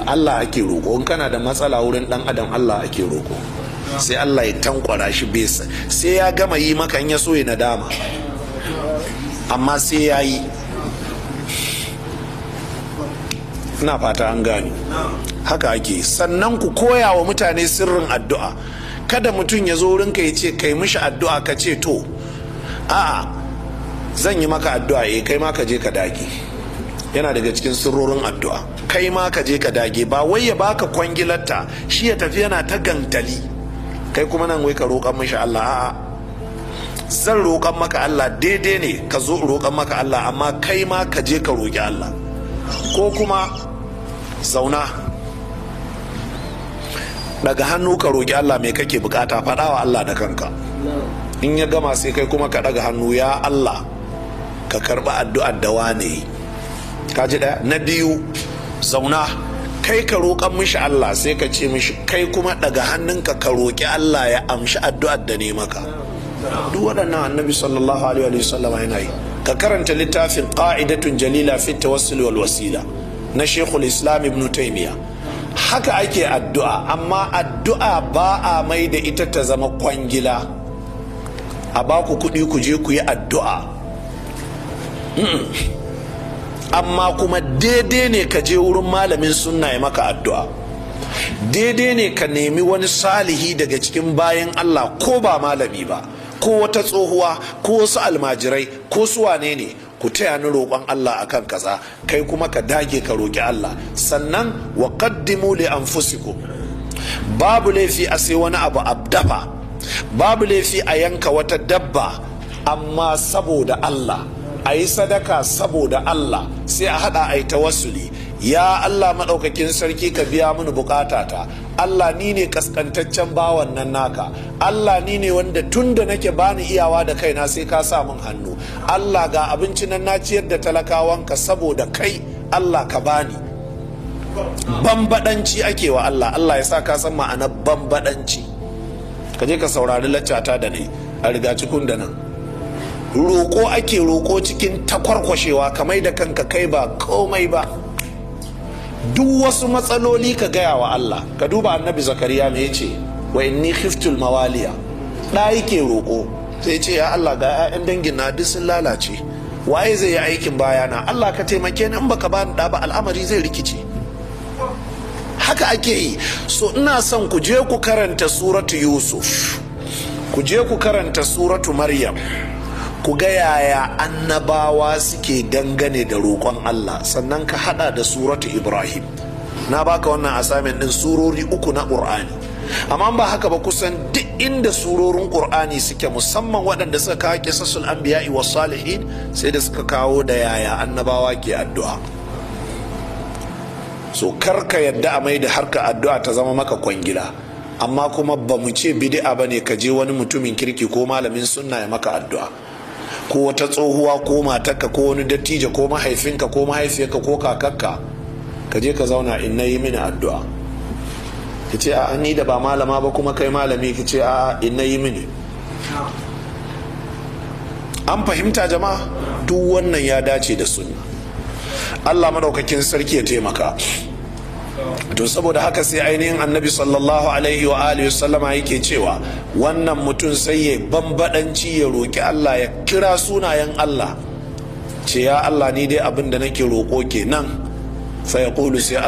Allah ake roƙo. In kana da matsala wurin dan adam Allah ake roƙo, sai Allah ya tankwara shi besa, sai ya gama yi maka in ya so ya nadama, amma sai ya yi. ina fata an gane haka ake. Sannan ku koya wa mutane sirrin addu'a. Kada mutum ya zo wurinka ya ce kai mishi addu'a ka ce to a'a zan yi maka addu'a, kai ma ka je ka dage. Yana daga cikin sirrorin addu'a, kai ma ka je ka dage. Ba wai ya baka kwangilarta shi ya tafi yana ta gantali, kai kuma nan wai ka roƙan mishi Allah. A'a, zan roƙan maka Allah, daidai ne ka zo roƙan maka Allah, amma kai ma ka je ka roƙi Allah. Ko kuma zauna daga hannu ka roƙi Allah me kake bukata, faɗa wa Allah da kanka. In ya gama sai kai kuma ka daga hannu, ya Allah ka karɓi addu'ar da wane. Ka ji ɗaya. Na biyu, zauna kai ka roƙan mishi Allah, sai ka ce mishi kai kuma daga hannunka ka roƙi Allah ya amshi addu'ar da ne maka. Duk waɗannan annabi sallallahu alaihi wa sallam yana yi. Ka karanta littafin qa'idatun jalila fi tawassul wal wasila na Sheikhul Islam Ibn Taymiyyah. Haka ake addu'a, amma addu'a ba a mai da ita ta zama kwangila, a ba ku kuɗi ku je ku yi addu'a. Amma kuma daidai ne ka je wurin malamin sunna ya maka addu'a, daidai ne ka nemi wani salihi daga cikin bayan Allah, ko ba malami ba, ko wata tsohuwa, ko wasu almajirai, ko su wane ne, ku taya ni roƙon Allah akan kaza, kai kuma ka dage ka roƙi Allah. Sannan wa qaddimu li anfusikum, babu laifi a sai wani abu a dafa, babu laifi a yanka wata dabba, amma saboda Allah, a yi sadaka saboda Allah, sai a hada a yi tawassuli. Ya Allah maɗaukakin sarki ka biya mini bukatata, Allah ni ne kaskantaccen bawan nan naka, Allah ni ne wanda tun da nake bani iyawa da kaina sai ka sa min hannu, Allah ga abinci nan na ciyar da talakawanka saboda kai, Allah ka bani. Bambadanci ake wa Allah. Allah ya sa ka san ma'anar bambadanci. Ka je ka saurari laccata da ne a riga cikin da nan. Roƙo ake roƙo cikin takwarkwashewa, kamai da kanka kai ba komai ba. Duk wasu matsaloli ka gaya wa Allah. Ka duba annabi Zakariya me yace, wa inni khiftul mawaliya, da yake roƙo, sai ce ya Allah ga 'ya'yan dangin na duk sun lalace, waye zai yi aikin bayana, Allah ka taimake ni, in baka bani da ba al'amari zai rikice. Haka ake yi. So ina son ku je ku karanta suratu Yusuf, ku je ku karanta suratu Maryam, ku ga yaya annabawa suke dangane da roƙon Allah. Sannan ka hada da suratu Ibrahim. Na baka wannan assignment din, surori 3 na Qur'ani. Amma ba haka ba, kusan duk inda surorin Qur'ani suke, musamman waɗanda suka kawo qisasul anbiya'i was salihin, sai da suka kawo da yaya annabawa ke addu'a. So karka yadda a mai da harka addu'a ta zama maka kwangila. Amma kuma ba mu ce bid'a bane ka je wani mutumin kirki ko malamin sunna ya maka addu'a, ko wata tsohuwa ko matarka ko wani dattijo ko mahaifinka ko mahaifiyarka ko kakakka, ka je ka zauna, in na yi mini addu'a. Ka ce a ni da ba malama ba kuma kai malami, ka ce a in na yi mini. An fahimta jama'a? Duk wannan ya dace da sunna. Allah madaukakin sarki ya taimaka. To saboda haka sai ainihin annabi sallallahu alaihi wa alihi sallama yake cewa wannan mutum sai ya bambadanci, ya roki Allah, ya kira sunayen Allah, ce ya Allah ni dai abin da nake roko kenan. Fa yaqulu, sai